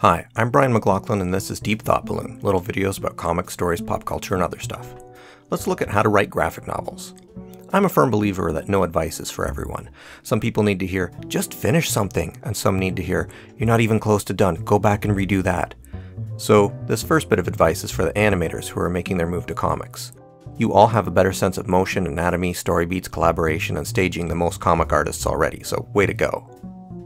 Hi, I'm Brian McLachlan and this is Deep Thought Balloon, little videos about comics, stories, pop culture, and other stuff. Let's look at how to write graphic novels. I'm a firm believer that no advice is for everyone. Some people need to hear, just finish something, and some need to hear, you're not even close to done, go back and redo that. So, this first bit of advice is for the animators who are making their move to comics. You all have a better sense of motion, anatomy, story beats, collaboration, and staging than most comic artists already, so way to go.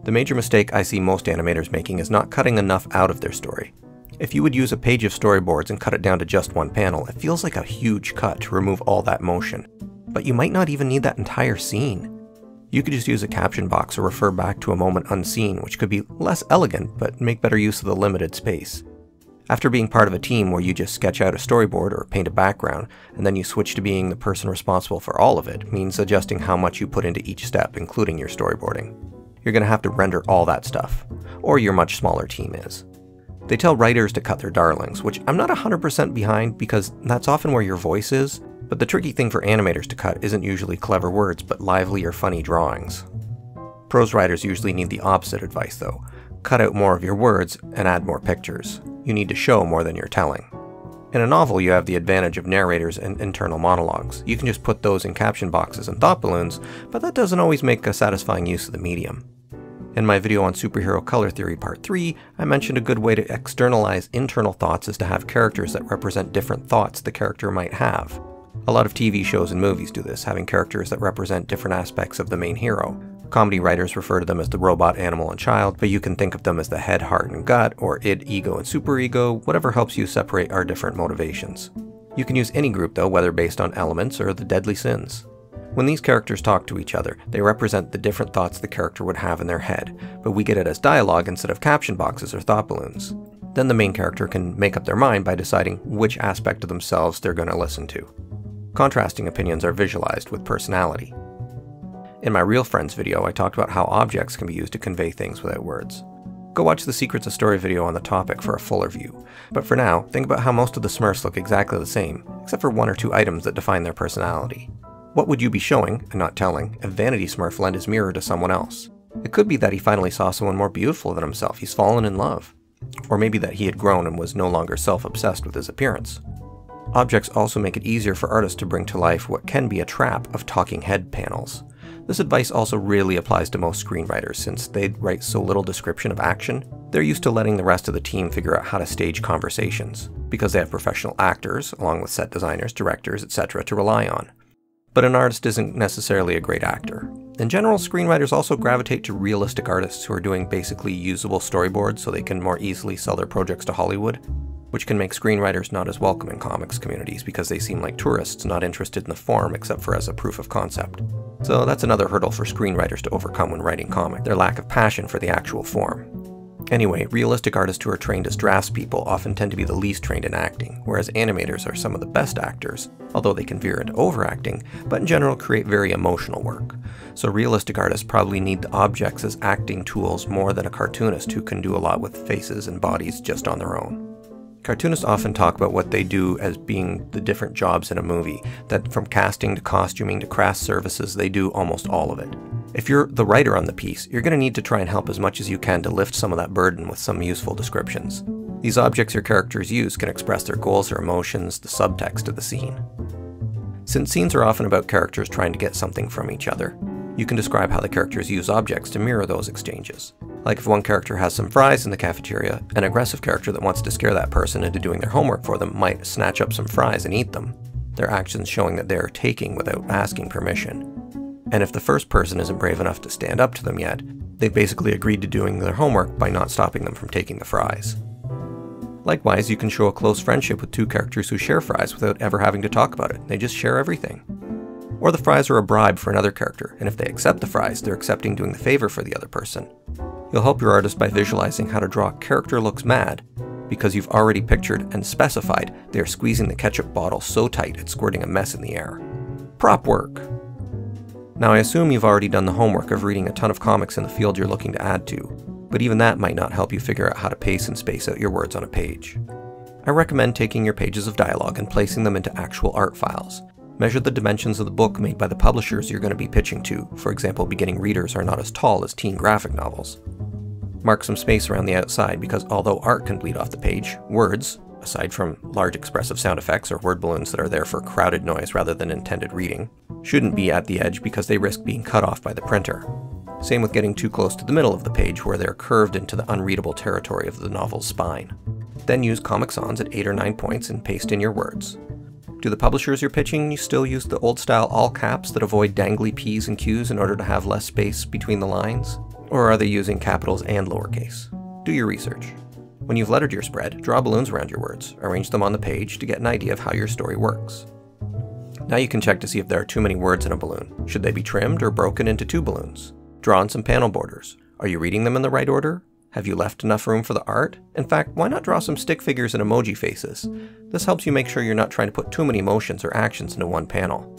The major mistake I see most animators making is not cutting enough out of their story. If you would use a page of storyboards and cut it down to just one panel, it feels like a huge cut to remove all that motion. But you might not even need that entire scene. You could just use a caption box or refer back to a moment unseen, which could be less elegant, but make better use of the limited space. After being part of a team where you just sketch out a storyboard or paint a background, and then you switch to being the person responsible for all of it, means adjusting how much you put into each step, including your storyboarding. You're going to have to render all that stuff, or your much smaller team is. They tell writers to cut their darlings, which I'm not 100% behind because that's often where your voice is, but the tricky thing for animators to cut isn't usually clever words, but lively or funny drawings. Prose writers usually need the opposite advice though. Cut out more of your words and add more pictures. You need to show more than you're telling. In a novel, you have the advantage of narrators and internal monologues. You can just put those in caption boxes and thought balloons, but that doesn't always make a satisfying use of the medium. In my video on Superhero Color Theory Part 3, I mentioned a good way to externalize internal thoughts is to have characters that represent different thoughts the character might have. A lot of TV shows and movies do this, having characters that represent different aspects of the main hero. Comedy writers refer to them as the robot, animal, and child, but you can think of them as the head, heart, and gut, or id, ego, and superego, whatever helps you separate our different motivations. You can use any group though, whether based on elements or the deadly sins. When these characters talk to each other, they represent the different thoughts the character would have in their head, but we get it as dialogue instead of caption boxes or thought balloons. Then the main character can make up their mind by deciding which aspect of themselves they're going to listen to. Contrasting opinions are visualized with personality. In my Real Friends video, I talked about how objects can be used to convey things without words. Go watch the Secrets of Story video on the topic for a fuller view. But for now, think about how most of the Smurfs look exactly the same, except for one or two items that define their personality. What would you be showing, and not telling, if Vanity Smurf lent his mirror to someone else? It could be that he finally saw someone more beautiful than himself, he's fallen in love. Or maybe that he had grown and was no longer self-obsessed with his appearance. Objects also make it easier for artists to bring to life what can be a trap of talking head panels. This advice also really applies to most screenwriters since they write so little description of action. They're used to letting the rest of the team figure out how to stage conversations, because they have professional actors, along with set designers, directors, etc. to rely on. But an artist isn't necessarily a great actor. In general, screenwriters also gravitate to realistic artists who are doing basically usable storyboards so they can more easily sell their projects to Hollywood, which can make screenwriters not as welcome in comics communities because they seem like tourists not interested in the form except for as a proof of concept. So that's another hurdle for screenwriters to overcome when writing comics, their lack of passion for the actual form. Anyway, realistic artists who are trained as draftspeople often tend to be the least trained in acting, whereas animators are some of the best actors, although they can veer into overacting, but in general create very emotional work. So realistic artists probably need the objects as acting tools more than a cartoonist who can do a lot with faces and bodies just on their own. Cartoonists often talk about what they do as being the different jobs in a movie, that from casting to costuming to craft services, they do almost all of it. If you're the writer on the piece, you're going to need to try and help as much as you can to lift some of that burden with some useful descriptions. These objects your characters use can express their goals or emotions, the subtext of the scene. Since scenes are often about characters trying to get something from each other, you can describe how the characters use objects to mirror those exchanges. Like if one character has some fries in the cafeteria, an aggressive character that wants to scare that person into doing their homework for them might snatch up some fries and eat them, their actions showing that they are taking without asking permission. And if the first person isn't brave enough to stand up to them yet, they've basically agreed to doing their homework by not stopping them from taking the fries. Likewise, you can show a close friendship with two characters who share fries without ever having to talk about it. They just share everything. Or the fries are a bribe for another character, and if they accept the fries, they're accepting doing the favor for the other person. You'll help your artist by visualizing how to draw a character looks mad, because you've already pictured and specified they are squeezing the ketchup bottle so tight it's squirting a mess in the air. Prop work! Now I assume you've already done the homework of reading a ton of comics in the field you're looking to add to, but even that might not help you figure out how to pace and space out your words on a page. I recommend taking your pages of dialogue and placing them into actual art files. Measure the dimensions of the book made by the publishers you're going to be pitching to. For example, beginning readers are not as tall as teen graphic novels. Mark some space around the outside because although art can bleed off the page, words, aside from large expressive sound effects or word balloons that are there for crowded noise rather than intended reading, shouldn't be at the edge because they risk being cut off by the printer. Same with getting too close to the middle of the page where they're curved into the unreadable territory of the novel's spine. Then use Comic Sans at 8 or 9 points and paste in your words. Do the publishers you're pitching still use the old style all caps that avoid dangly P's and Q's in order to have less space between the lines? Or are they using capitals and lowercase? Do your research. When you've lettered your spread, draw balloons around your words, arrange them on the page to get an idea of how your story works. Now you can check to see if there are too many words in a balloon. Should they be trimmed or broken into 2 balloons? Draw on some panel borders. Are you reading them in the right order? Have you left enough room for the art? In fact, why not draw some stick figures and emoji faces? This helps you make sure you're not trying to put too many emotions or actions into one panel.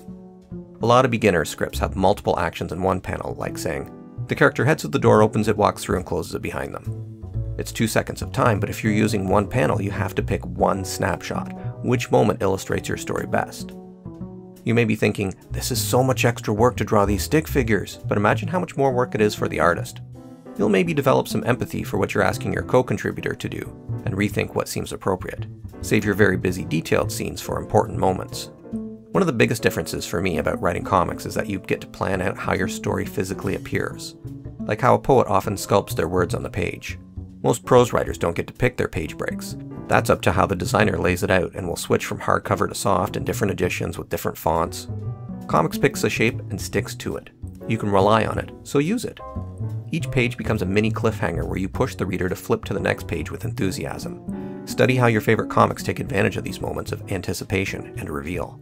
A lot of beginner scripts have multiple actions in one panel, like saying, the character heads to the door, opens it, walks through, and closes it behind them. It's 2 seconds of time, but if you're using one panel, you have to pick one snapshot. Which moment illustrates your story best? You may be thinking, this is so much extra work to draw these stick figures, but imagine how much more work it is for the artist. You'll maybe develop some empathy for what you're asking your co-contributor to do, and rethink what seems appropriate. Save your very busy detailed scenes for important moments. One of the biggest differences for me about writing comics is that you get to plan out how your story physically appears, like how a poet often sculpts their words on the page. Most prose writers don't get to pick their page breaks. That's up to how the designer lays it out and will switch from hardcover to soft in different editions with different fonts. Comics picks a shape and sticks to it. You can rely on it, so use it. Each page becomes a mini cliffhanger where you push the reader to flip to the next page with enthusiasm. Study how your favorite comics take advantage of these moments of anticipation and reveal.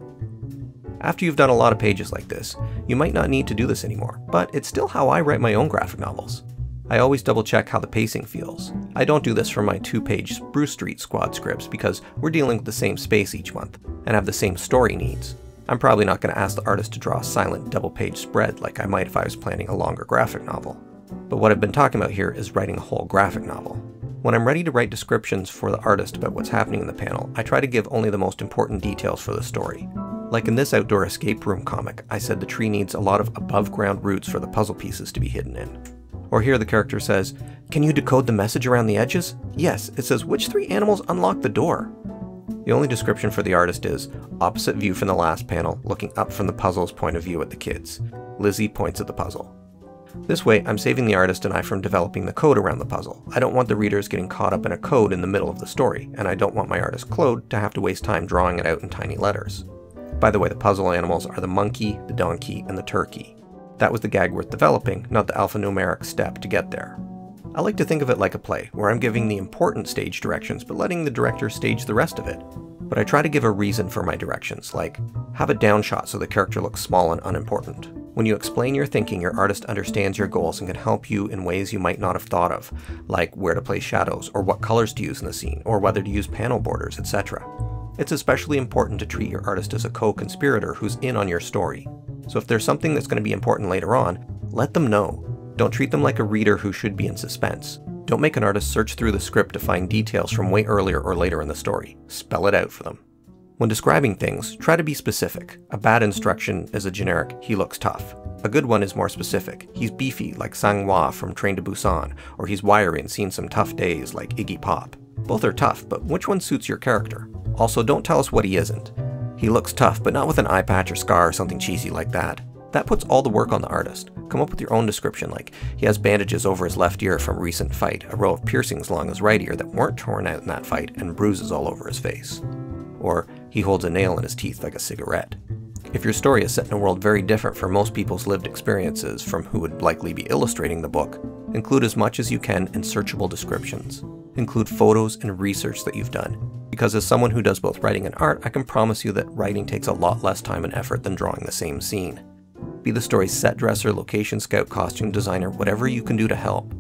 After you've done a lot of pages like this, you might not need to do this anymore, but it's still how I write my own graphic novels. I always double check how the pacing feels. I don't do this for my 2-page Spruce Street Squad scripts because we're dealing with the same space each month and have the same story needs. I'm probably not going to ask the artist to draw a silent double-page spread like I might if I was planning a longer graphic novel. But what I've been talking about here is writing a whole graphic novel. When I'm ready to write descriptions for the artist about what's happening in the panel, I try to give only the most important details for the story. Like in this outdoor escape room comic, I said the tree needs a lot of above-ground roots for the puzzle pieces to be hidden in. Or here the character says, "Can you decode the message around the edges?" Yes, it says, "Which 3 animals unlock the door?" The only description for the artist is, opposite view from the last panel, looking up from the puzzle's point of view at the kids. Lizzie points at the puzzle. This way, I'm saving the artist and I from developing the code around the puzzle. I don't want the readers getting caught up in a code in the middle of the story, and I don't want my artist Claude to have to waste time drawing it out in tiny letters. By the way, the puzzle animals are the monkey, the donkey, and the turkey. That was the gag worth developing, not the alphanumeric step to get there. I like to think of it like a play, where I'm giving the important stage directions but letting the director stage the rest of it. But I try to give a reason for my directions, like, have a down shot so the character looks small and unimportant. When you explain your thinking, your artist understands your goals and can help you in ways you might not have thought of, like where to place shadows, or what colors to use in the scene, or whether to use panel borders, etc. It's especially important to treat your artist as a co-conspirator who's in on your story. So if there's something that's going to be important later on, let them know. Don't treat them like a reader who should be in suspense. Don't make an artist search through the script to find details from way earlier or later in the story. Spell it out for them. When describing things, try to be specific. A bad instruction is a generic, "he looks tough." A good one is more specific. He's beefy, like Sang-Hwa from Train to Busan, or he's wiry and seen some tough days, like Iggy Pop. Both are tough, but which one suits your character? Also, don't tell us what he isn't. He looks tough, but not with an eye patch or scar or something cheesy like that. That puts all the work on the artist. Come up with your own description, like he has bandages over his left ear from a recent fight, a row of piercings along his right ear that weren't torn out in that fight, and bruises all over his face. Or he holds a nail in his teeth like a cigarette. If your story is set in a world very different from most people's lived experiences from who would likely be illustrating the book, include as much as you can in searchable descriptions. Include photos and research that you've done. Because as someone who does both writing and art, I can promise you that writing takes a lot less time and effort than drawing the same scene. Be the story's set dresser, location scout, costume designer, whatever you can do to help.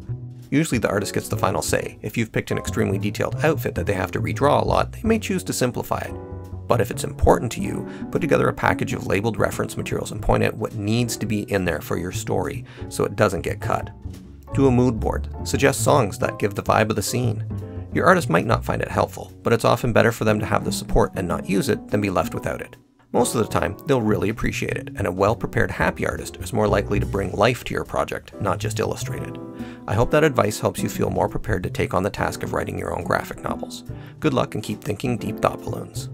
Usually the artist gets the final say. If you've picked an extremely detailed outfit that they have to redraw a lot, they may choose to simplify it. But if it's important to you, put together a package of labeled reference materials and point out what needs to be in there for your story so it doesn't get cut. Do a mood board. Suggest songs that give the vibe of the scene. Your artist might not find it helpful, but it's often better for them to have the support and not use it than be left without it. Most of the time, they'll really appreciate it, and a well-prepared happy artist is more likely to bring life to your project, not just illustrate it. I hope that advice helps you feel more prepared to take on the task of writing your own graphic novels. Good luck and keep thinking deep thought balloons.